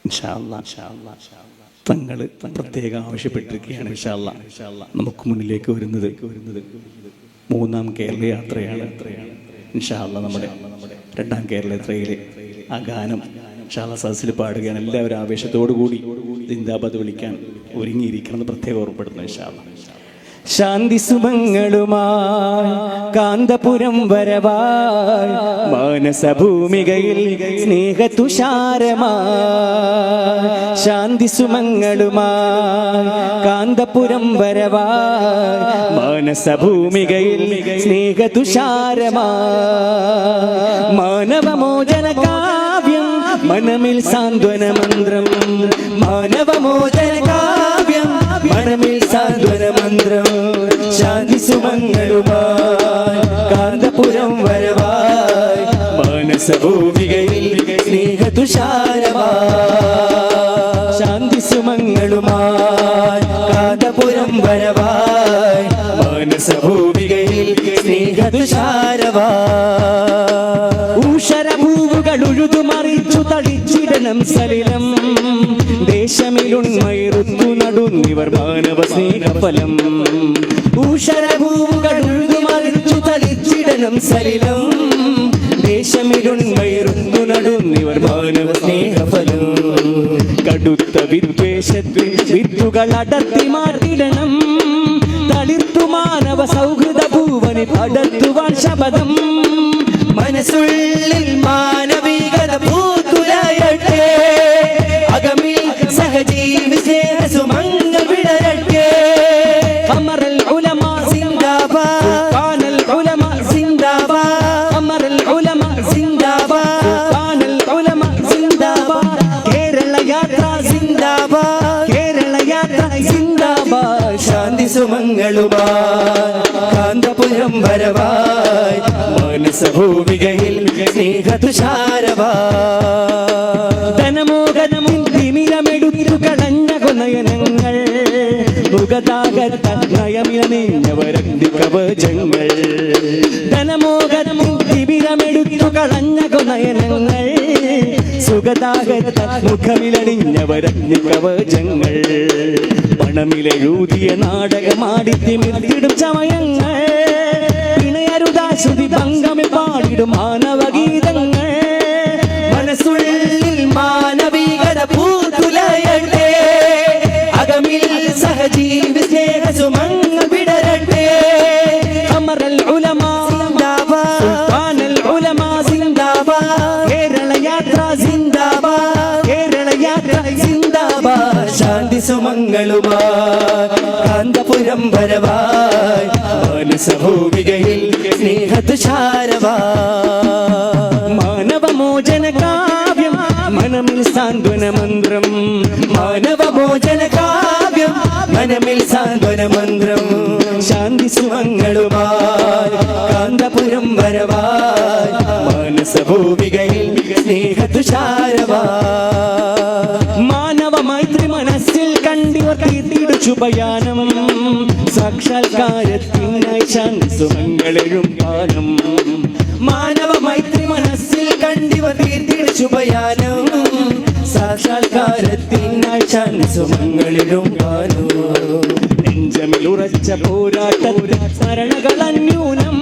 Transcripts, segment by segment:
ഇൻഷാ അല്ലാഹ് തങ്ങൾ പ്രത്യേകം ആവശ്യപ്പെട്ടിരിക്കുകയാണ്. ഇൻഷാ അല്ലാഹ് നമുക്ക് മുന്നിലേക്ക് വരുന്നത് 3-ാം കേരള യാത്രയാണ്. ഇൻഷാ അല്ലാഹ് നമ്മുടെ 2-ാം കേരള യാത്രയിലെ ആ ഗാനം ഇൻഷാ അല്ലാഹ് സദസ്സിൽ പാടുകയാണ്. എല്ലാവരും ആവേശത്തോടു കൂടി സിന്ദാബാദ് വിളിക്കാൻ ഒരുങ്ങിയിരിക്കണമെന്ന് പ്രത്യേകം ഓർമ്മപ്പെടുന്നു. ഇൻഷാ അല്ലാഹ് ശാന്തി സുമങ്ങളുമായി കാന്തപുരം വരവായി മാനസഭൂമികയിൽ സ്നേഹതുഷാരമായി. ശാന്തി സുമങ്ങളുമായി കാന്തപുരം വരവായി മാനസഭൂമികയിൽ സ്നേഹതുഷാരമായി. മാനവമോചന കാവ്യം മനമിൽ സാന്ത്വന മന്ത്രം. മാനവമോചന കാവ്യം മനമിൽ സാന്ത്വന മന്ത്രം. ശാന്തി സുമങ്ങളുമായി കാന്തപുരം വരവായി മാനസഭൂമികയിൽ സ്നേഹതുഷാരമായി. ശാന്തി സുമങ്ങളുമായി കാന്തപുരം വരവായി മാനസഭൂമികയിൽ സ്നേഹതുഷാരമായി. ഊഷരഭൂവുകൾ ഉഴുതുമറിച്ചു തളിച്ചിടണം സലിലം. ദേശമിലുണ്മയിറുത്തു നടുന്നിവർ മാനവ സ്നേഹഫലം. ഊഷരഭൂവുകൾ ഉഴുതുമറിച്ചു തളിച്ചിടണം സലിലം. ദേശമിലുണ്മയിറുത്തു നടുന്നിവർ മാനവ സ്നേഹഫലം. കടുത്ത വിദ്വേഷത്തിൽ വിത്തുകൾ അടർത്തി മാറ്റിടണം. തളിർത്തു മാനവ സൗഹൃദ ഭൂവനി പടർത്തുവാൻ ശപഥം. മനസ്സുള്ളിൽ മാനവികത പൂത്തുലയട്ടെ. അകമിൽ സഹജീവി സ്നേഹസുമങ്ങൾ വിടരട്ടെ. അമറൽ ഉലമ സിന്ദാബാദ്. ഖാനൽ ഉലമ സിന്ദാബാദ്. അമറൽ ഉലമ സിന്ദാബാദ്. ഖാനൽ ഉലമ സിന്ദാബാദ്. കേരള യാത്ര സിന്ദാബാദ്. കേരള യാത്ര സിന്ദാബാദ്. ശാന്തി സുമങ്ങളുമായി കാന്തപുരം വരവായി മാനസഭൂമികയിൽ സ്നേഹതുഷാരമായി. ധനമോഹനമും തിമിരമെടുത്തു കളഞ്ഞ കൊനയനങ്ങൾ. മുഖതാകത്തനയമിലനീഞ്ഞവരന്തി കവചങ്ങൾ. ധനമോഹനമും തിമിരമെടുത്തു കളഞ്ഞ കൊനയനങ്ങൾ. സുഖതാകത്ത മുഖമിലണിഞ്ഞവരന്തി കവചങ്ങൾ. പണമിലെഴുതിയ നാടകമാടി തിമിർത്തിടും സമയങ്ങൾ. ശ്രുതി ഭംഗമിൽ പാടിടും മാനവഗീതങ്ങൾ. മനസ്സുള്ളിൽ മാനവികത പൂത്തുലയട്ടെ. അകമിൽ സഹജീവി സ്നേഹസുമങ്ങൾ വിടരട്ടെ. അമറൽ ഉലമ സിന്ദാബാദ്. ഖാനൽ ഉലമ സിന്ദാബാദ്. കേരള യാത്ര സിന്ദാബാദ്. കേരള യാത്ര സിന്ദാബാദ്. ശാന്തി സുമങ്ങളുമായി കാന്തപുരം വരവായി മാനസഭൂമികയിൽ സ്നേഹതുഷാരമായി. മാനവമോചന കാവ്യം മനമിൽ സാന്ത്വന മന്ത്രം. മാനവമോചന കാവ്യം മനമിൽ സാന്ത്വന മന്ത്രം. ശാന്തി സുമങ്ങളുമായി കാന്തപുരം വരവായി മാനസഭൂമികയിൽ സ്നേഹതുഷാരമായി. മാനവ മൈത്രി മനസ്സിൽ കണ്ടിവർ കീർത്തിയുടെ ശുഭയാനം. സാക്ഷാത്കാരത്തിനായി ശാന്തി സുമങ്ങളെഴും കാലം. മാനവ മൈത്രി മനസ്സിൽ കണ്ടിവർ കീർത്തിയുടെ ശുഭയാനം. സാക്ഷാത്കാരത്തിനായി ശാന്തി സുമങ്ങളെഴും കാലം. നെഞ്ചമിലുറച്ച പോരാട്ടത്തിൽ സ്മരണകൾ അന്യൂനം.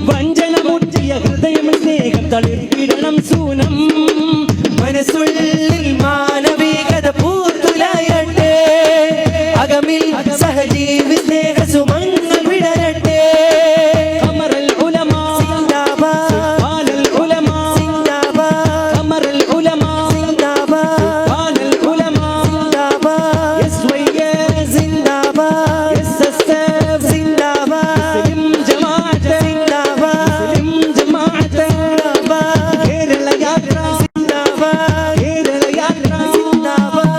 വഞ്ചന മുറ്റിയ ഹൃദയം സ്നേഹം തളിർപ്പിടണം സൂനം. മനസ്സുള്ളിൽ മാനവികത പൂത്തുലയട്ടെ. അകമിൽ സഹജീവി സ്നേഹസുമങ്ങൾ വിടരട്ടെ. അമറൽ ഉലമ സിന്ദാബാദ്. ഖാനൽ ഉലമ സിന്ദാബാദ്. അമറൽ ഉലമ സിന്ദാബാദ്. ഖാനൽ ഉലമ സിന്ദാബാദ്. എസ്വൈഎസ് സിന്ദാബാദ്. എസ്എസ്എഫ് സിന്ദാബാദ്. മുസ്ലിം ജമാഅത്ത് സിന്ദാബാദ്. മുസ്ലിം ജമാഅത്ത് സിന്ദാബാദ്. കേരള യാത്ര സിന്ദാബാദ്. കേരള യാത്ര സിന്ദാബാദ്.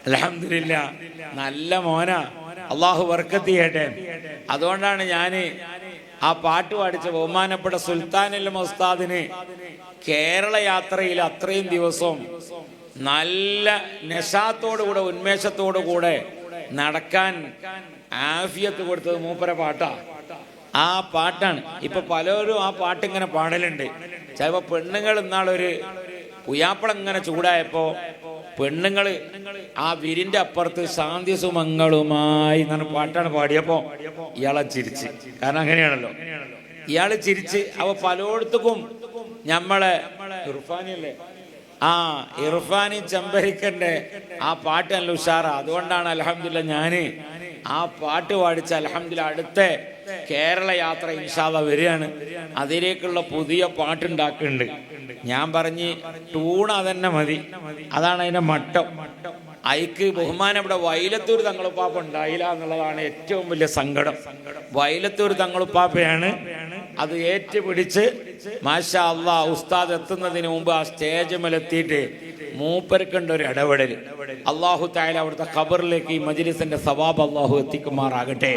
അൽഹംദുലില്ലാ, നല്ല മോന, അള്ളാഹു ബർക്കത്ത് ചെയ്യട്ടെ. അതുകൊണ്ടാണ് ഞാൻ ആ പാട്ട് പാടിച്ച ബഹുമാനപ്പെട്ട സുൽത്താനുൽ ഉസ്താദിന് കേരള യാത്രയിൽ അത്രയും ദിവസവും നല്ല നശാത്തോടുകൂടെ ഉന്മേഷത്തോടുകൂടെ നടക്കാൻ ആഫിയത്ത് കൊടുത്തത് മൂപ്പര പാട്ടാ. ആ പാട്ടാണ്. ഇപ്പൊ പലരും ആ പാട്ടിങ്ങനെ പാടലുണ്ട്. ചിലപ്പോ പെണ്ണുങ്ങൾ ഇന്നാളൊരു പുയ്യാപ്പളങ്ങനെ ചൂടായപ്പോ പെണ്ണുങ്ങള് ആ വിരിന്റെ അപ്പുറത്ത് ശാന്തി സുമങ്ങളുമായി എന്നാണ് പാട്ടാണ് പാടിയപ്പോ ഇയാളെ ചിരിച്ച്. കാരണം അങ്ങനെയാണല്ലോ, ഇയാള് ചിരിച്ച്. അവ പലയിടത്തും നമ്മളെ ഇർഫാനിയല്ലേ, ആ ഇർഫാനി ചെമ്പരിക്കന്റെ ആ പാട്ട് നല്ല ഉഷാറാ. അതുകൊണ്ടാണ് അൽഹംദുലില്ലാ ഞാന് ആ പാട്ട് പാടിച്ച അൽഹംദുലില്ലാ അടുത്ത കേരള യാത്ര ഇൻഷാ അല്ലാഹ് വരികയാണ്. അതിലേക്കുള്ള പുതിയ പാട്ടുണ്ടാക്കുന്നുണ്ട്. ഞാൻ പറഞ്ഞ് ടൂൺ അതന്നെ മതി, അതാണ് അതിന്റെ മട്ടം. അയക്ക് ബഹുമാനം ഇവിടെ വൈലത്തൂർ തങ്ങളുപ്പാപ്പ ഉണ്ടായില്ല എന്നുള്ളതാണ് ഏറ്റവും വലിയ സങ്കടം. വൈലത്തൂർ തങ്ങളുപ്പാപ്പയാണ് അത് ഏറ്റുപിടിച്ച് മാഷാ അല്ലാഹ് ഉസ്താദ് എത്തുന്നതിന് മുമ്പ് ആ സ്റ്റേജ് മേലെത്തിയിട്ട് മൂപ്പർക്കുണ്ട് ഒരു ഇടപെടൽ. അല്ലാഹു തആല അവിടുത്തെ ഖബറിലേക്ക് ഈ മജ്ലിസിന്റെ സവാബ് അല്ലാഹു എത്തിക്കുമാറാകട്ടെ.